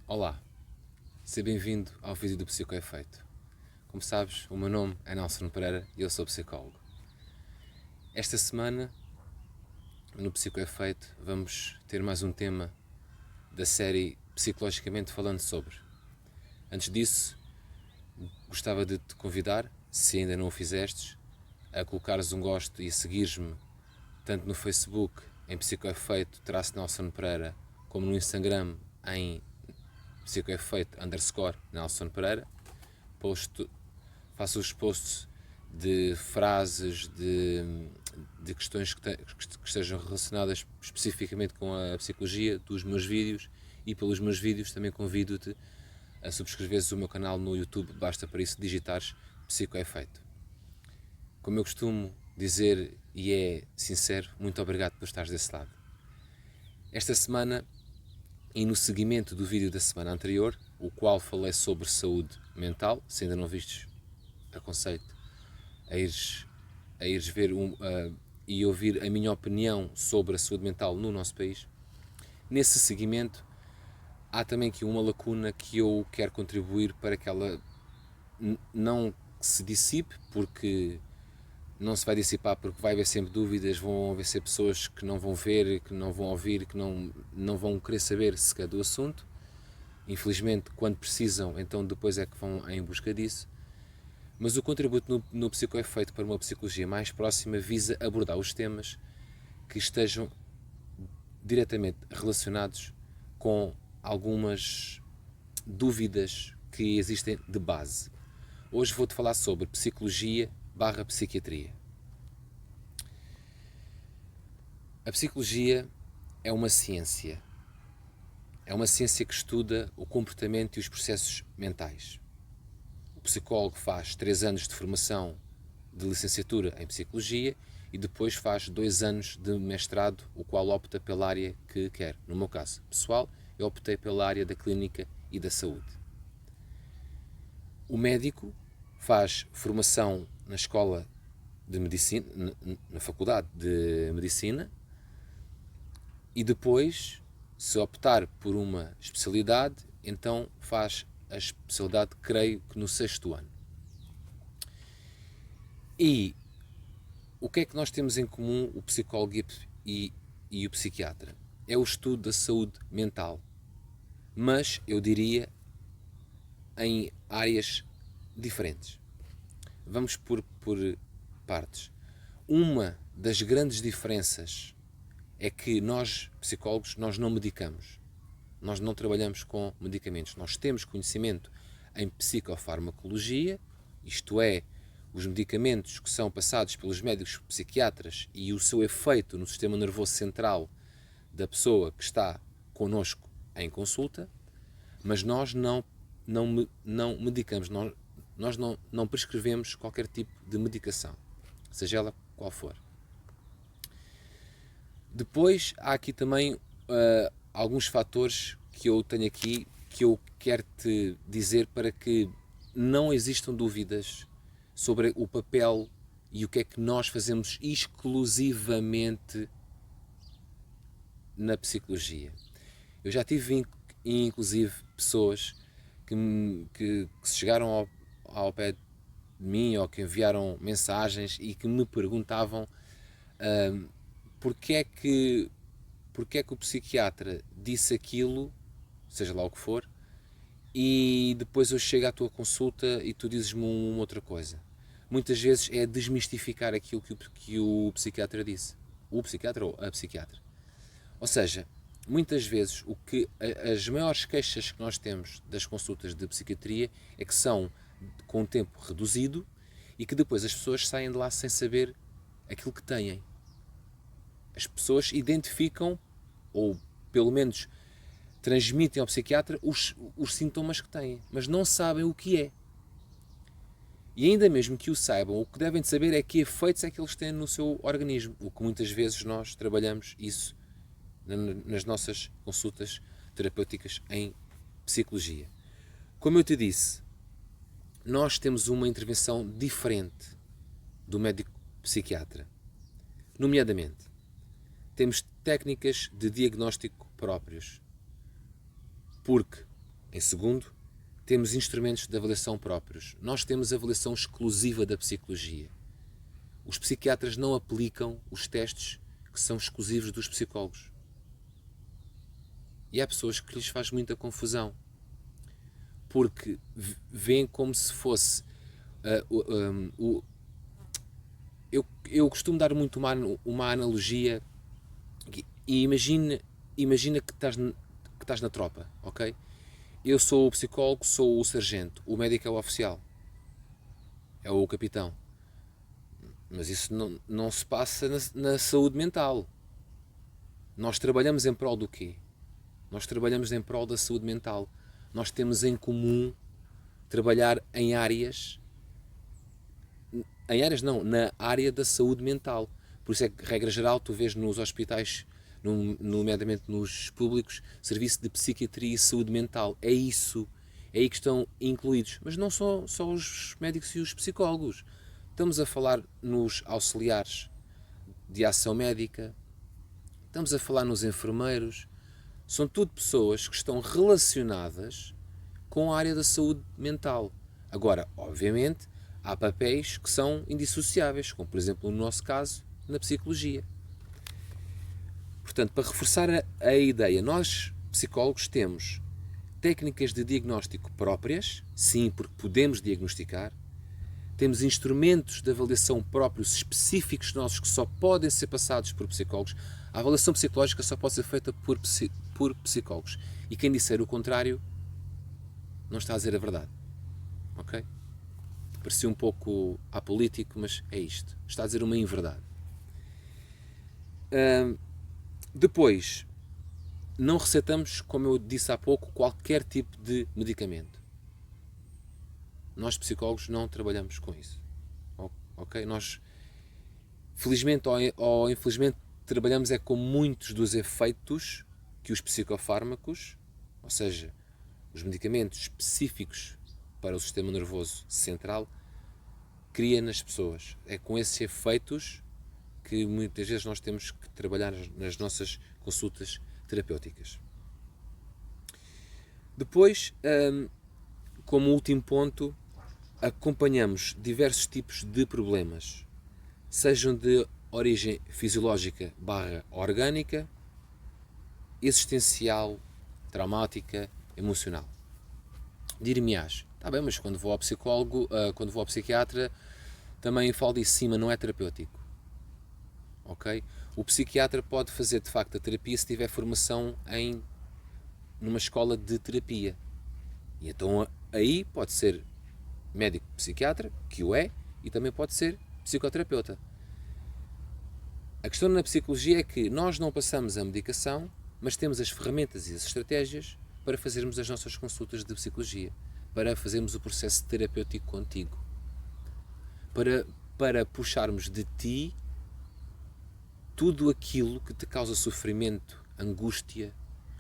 Olá, seja bem-vindo ao vídeo do Psicoefeito. Como sabes, o meu nome é Nelson Pereira e eu sou psicólogo. Esta semana, no Psicoefeito, vamos ter mais um tema da série Psicologicamente Falando Sobre. Antes disso, gostava de te convidar, se ainda não o fizestes, a colocares um gosto e a seguires-me tanto no Facebook, em Psicoefeito-Nelson Pereira, como no Instagram, em Psicoefeito_Nelson Pereira. Faço os posts de frases, de questões que estejam relacionadas especificamente com a psicologia dos meus vídeos, e pelos meus vídeos também convido-te a subscreveres o meu canal no YouTube. Basta para isso digitares Psicoefeito. Como eu costumo dizer, e é sincero, muito obrigado por estares desse lado. Esta semana, e no seguimento do vídeo da semana anterior, o qual falei sobre saúde mental, se ainda não vistes, aconselho a ires ver e ouvir a minha opinião sobre a saúde mental no nosso país. Nesse seguimento, há também aqui uma lacuna que eu quero contribuir para que ela não se dissipe, porque não se vai dissipar, porque vai haver sempre dúvidas, vão haver sempre pessoas que não vão ver, que não vão ouvir, que não vão querer saber sequer do assunto. Infelizmente, quando precisam, então depois é que vão em busca disso. Mas o contributo no Psicoefeito para uma psicologia mais próxima visa abordar os temas que estejam diretamente relacionados com algumas dúvidas que existem de base. Hoje vou-te falar sobre psicologia/psiquiatria. A psicologia é uma ciência. É uma ciência que estuda o comportamento e os processos mentais. O psicólogo faz 3 anos de formação de licenciatura em psicologia e depois faz 2 anos de mestrado, o qual opta pela área que quer. No meu caso pessoal, eu optei pela área da clínica e da saúde. O médico faz formação na escola de medicina, na faculdade de medicina, e depois, se optar por uma especialidade, então faz a especialidade, creio que no 6º ano. E o que é que nós temos em comum, o psicólogo e o psiquiatra? É o estudo da saúde mental, mas eu diria em áreas diferentes. Vamos por partes. Uma das grandes diferenças é que nós, psicólogos, nós não medicamos. Nós não trabalhamos com medicamentos. Nós temos conhecimento em psicofarmacologia, isto é, os medicamentos que são passados pelos médicos psiquiatras e o seu efeito no sistema nervoso central da pessoa que está connosco em consulta, mas nós não medicamos, nós não prescrevemos qualquer tipo de medicação, seja ela qual for. Depois há aqui também alguns fatores que eu tenho aqui que eu quero te dizer para que não existam dúvidas sobre o papel e o que é que nós fazemos exclusivamente na psicologia. Eu já tive inclusive pessoas que se chegaram ao pé de mim ou que enviaram mensagens e que me perguntavam porque é que o psiquiatra disse aquilo, seja lá o que for, e depois eu chego à tua consulta e tu dizes-me uma outra coisa. Muitas vezes é desmistificar aquilo que o psiquiatra disse. O psiquiatra ou a psiquiatra. Ou seja, muitas vezes as maiores queixas que nós temos das consultas de psiquiatria é que são com um tempo reduzido e que depois as pessoas saem de lá sem saber aquilo que têm. As pessoas identificam, ou pelo menos transmitem ao psiquiatra os sintomas que têm, mas não sabem o que é. E ainda mesmo que o saibam, o que devem de saber é que efeitos é que eles têm no seu organismo, o que muitas vezes nós trabalhamos isso nas nossas consultas terapêuticas em psicologia. Como eu te disse, nós temos uma intervenção diferente do médico psiquiatra. Nomeadamente, temos técnicas de diagnóstico próprios. Porque Em segundo, temos instrumentos de avaliação próprios. Nós temos avaliação exclusiva da psicologia. Os psiquiatras não aplicam os testes que são exclusivos dos psicólogos. E há pessoas que lhes faz muita confusão, porque veem como se fosse... eu costumo dar muito uma analogia, e imagina que estás na tropa, ok? Eu sou o psicólogo, sou o sargento, o médico é o oficial, é o capitão. Mas isso não se passa na saúde mental. Nós trabalhamos em prol do quê? Nós trabalhamos em prol da saúde mental. Nós temos em comum trabalhar na área da saúde mental. Por isso é que, regra geral, tu vês nos hospitais, nomeadamente nos públicos, serviço de psiquiatria e saúde mental. É isso. É aí que estão incluídos. Mas não só os médicos e os psicólogos. Estamos a falar nos auxiliares de ação médica, estamos a falar nos enfermeiros. São tudo pessoas que estão relacionadas com a área da saúde mental. Agora, obviamente, há papéis que são indissociáveis, como por exemplo no nosso caso, na psicologia. Portanto, para reforçar a ideia, nós psicólogos temos técnicas de diagnóstico próprias, sim, porque podemos diagnosticar. Temos instrumentos de avaliação próprios específicos nossos que só podem ser passados por psicólogos. A avaliação psicológica só pode ser feita por psicólogos. E quem disser o contrário não está a dizer a verdade. Ok? Parecia um pouco apolítico, mas é isto. Está a dizer uma inverdade. Depois, não receitamos, como eu disse há pouco, qualquer tipo de medicamento. Nós, psicólogos, não trabalhamos com isso. Ok? Nós, felizmente ou infelizmente, trabalhamos com muitos dos efeitos que os psicofármacos, ou seja, os medicamentos específicos para o sistema nervoso central, cria nas pessoas. É com esses efeitos que muitas vezes nós temos que trabalhar nas nossas consultas terapêuticas. Depois, como último ponto, acompanhamos diversos tipos de problemas, sejam de origem fisiológica / orgânica, existencial, traumática, emocional. Dir-me-ás, está bem, mas quando vou ao psicólogo, quando vou ao psiquiatra, também falo disso, sim, mas não é terapêutico. Ok? O psiquiatra pode fazer, de facto, a terapia se tiver formação numa escola de terapia. E então aí pode ser médico psiquiatra, que o é, e também pode ser psicoterapeuta. A questão na psicologia é que nós não passamos a medicação, mas temos as ferramentas e as estratégias para fazermos as nossas consultas de psicologia, para fazermos o processo terapêutico contigo, para puxarmos de ti tudo aquilo que te causa sofrimento, angústia,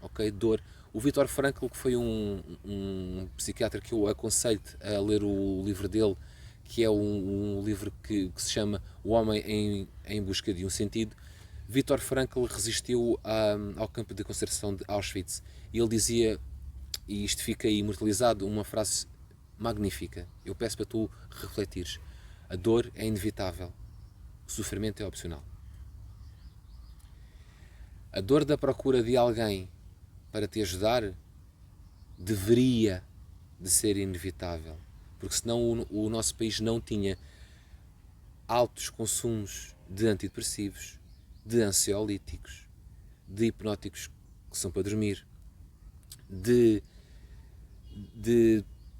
ok, dor. O Viktor Frankl, que foi um psiquiatra que eu aconselho-te a ler o livro dele, que é um livro que se chama O Homem em Busca de um Sentido. Viktor Frankl resistiu ao campo de concentração de Auschwitz e ele dizia, e isto fica aí imortalizado, uma frase magnífica. Eu peço para tu refletires. A dor é inevitável, o sofrimento é opcional. A dor da procura de alguém para te ajudar deveria de ser inevitável, porque senão o nosso país não tinha altos consumos de antidepressivos, de ansiolíticos, de hipnóticos que são para dormir, de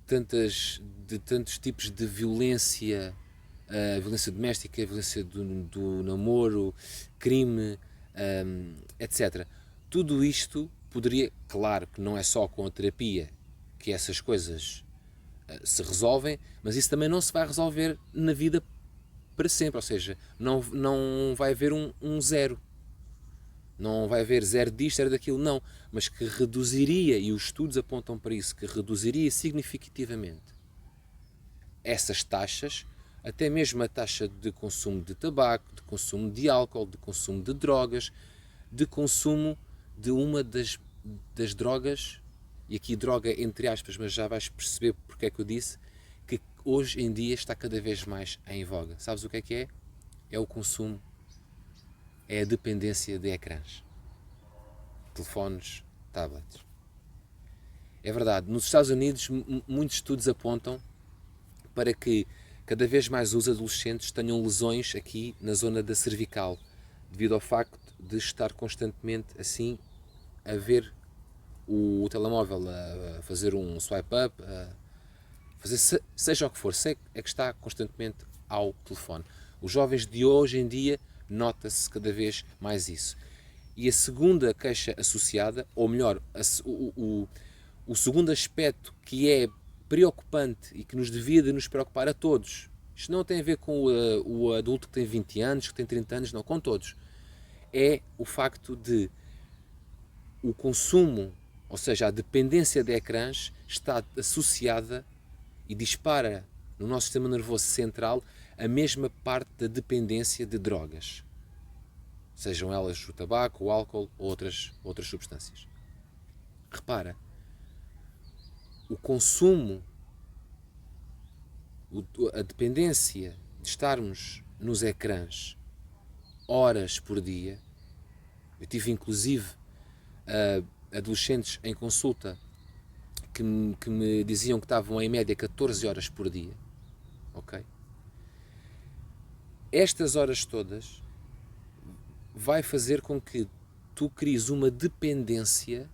tantos tipos de violência, violência doméstica, violência do namoro, crime, etc. Tudo isto poderia, claro que não é só com a terapia que essas coisas se resolvem, mas isso também não se vai resolver na vida para sempre, ou seja, não vai haver um zero, não vai haver zero disto, zero daquilo, não, mas que reduziria, e os estudos apontam para isso, que reduziria significativamente essas taxas, até mesmo a taxa de consumo de tabaco, de consumo de álcool, de consumo de drogas, de consumo de uma das drogas e aqui droga entre aspas, mas já vais perceber porque é que eu disse, que hoje em dia está cada vez mais em voga. Sabes o que é? É o consumo, é a dependência de ecrãs, telefones, tablets. É verdade, nos Estados Unidos muitos estudos apontam para que cada vez mais os adolescentes tenham lesões aqui na zona da cervical, devido ao facto de estar constantemente assim a ver o telemóvel, a fazer um swipe up, a fazer seja o que for, sei é que está constantemente ao telefone. Os jovens de hoje em dia nota-se cada vez mais isso. E a segunda queixa associada, ou melhor, o segundo aspecto que é preocupante e que nos devia de nos preocupar a todos, isto não tem a ver com o adulto que tem 20 anos, que tem 30 anos, não, com todos, é o facto de o consumo, ou seja, a dependência de ecrãs está associada e dispara no nosso sistema nervoso central a mesma parte da dependência de drogas, sejam elas o tabaco, o álcool ou outras substâncias. Repara, o consumo, a dependência de estarmos nos ecrãs horas por dia. Eu tive inclusive adolescentes em consulta que me diziam que estavam em média 14 horas por dia. Ok? Estas horas todas vai fazer com que tu cries uma dependência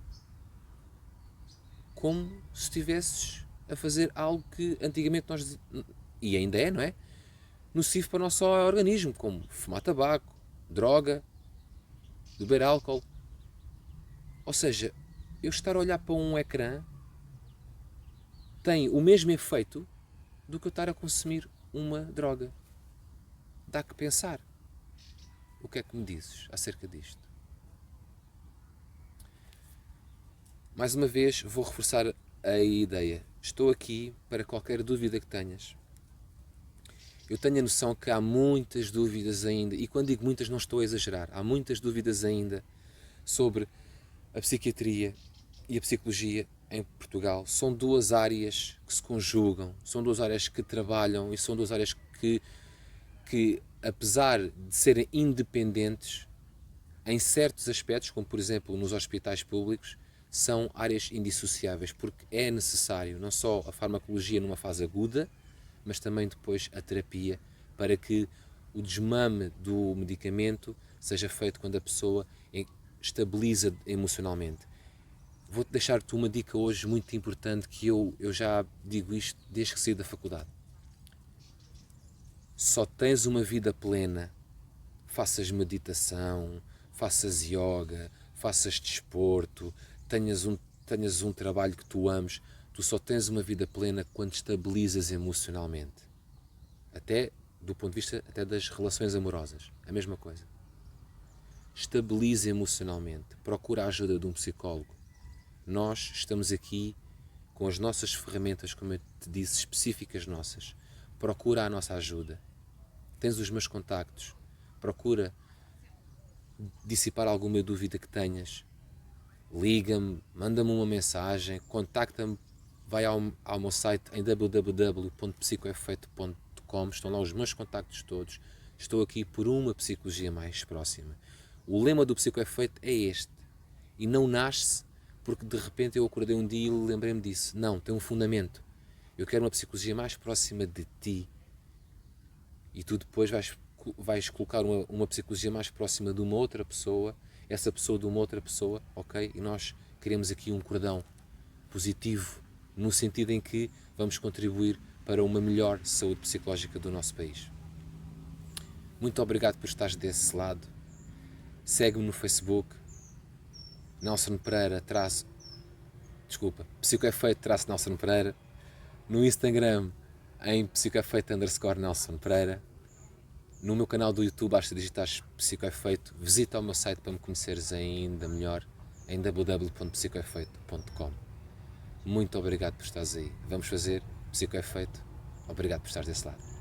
como se estivesses a fazer algo que antigamente nós, e ainda é, não é? Nocivo para o nosso organismo, como fumar tabaco, droga, beber álcool. Ou seja, eu estar a olhar para um ecrã tem o mesmo efeito do que eu estar a consumir uma droga. Dá que pensar. O que é que me dizes acerca disto? Mais uma vez, vou reforçar a ideia. Estou aqui para qualquer dúvida que tenhas. Eu tenho a noção que há muitas dúvidas ainda, e quando digo muitas não estou a exagerar, há muitas dúvidas ainda sobre a psiquiatria e a psicologia em Portugal. São duas áreas que se conjugam, são duas áreas que trabalham e são duas áreas que apesar de serem independentes, em certos aspectos, como por exemplo nos hospitais públicos, são áreas indissociáveis, porque é necessário não só a farmacologia numa fase aguda, mas também depois a terapia, para que o desmame do medicamento seja feito quando a pessoa estabiliza emocionalmente. Vou-te deixar-te uma dica hoje muito importante, que eu já digo isto desde que saí da faculdade. Só tens uma vida plena, faças meditação, faças yoga, faças desporto, tenhas um trabalho que tu ames, tu só tens uma vida plena quando estabilizas emocionalmente. Até do ponto de vista até das relações amorosas, a mesma coisa. Estabiliza emocionalmente, procura a ajuda de um psicólogo. Nós estamos aqui com as nossas ferramentas, como eu te disse, específicas nossas. Procura a nossa ajuda. Tens os meus contactos. Procura dissipar alguma dúvida que tenhas. Liga-me, manda-me uma mensagem, contacta-me, vai ao meu site em www.psicoefeito.com, estão lá os meus contactos todos. Estou aqui por uma psicologia mais próxima. O lema do Psicoefeito é este, e não nasce porque de repente eu acordei um dia e lembrei-me disso. Não, tem um fundamento. Eu quero uma psicologia mais próxima de ti, e tu depois vais colocar uma psicologia mais próxima de uma outra pessoa, essa pessoa de uma outra pessoa, ok? E nós queremos aqui um cordão positivo, no sentido em que vamos contribuir para uma melhor saúde psicológica do nosso país. Muito obrigado por estares desse lado. Segue-me no Facebook, Nelson Pereira, Psicoefeito Nelson Pereira, no Instagram, em Psicoefeito_Nelson Pereira, no meu canal do YouTube, basta digitar Psicoefeito, visita o meu site para me conheceres ainda melhor, em www.psicoefeito.com. Muito obrigado por estares aí. Vamos fazer Psicoefeito. Obrigado por estares desse lado.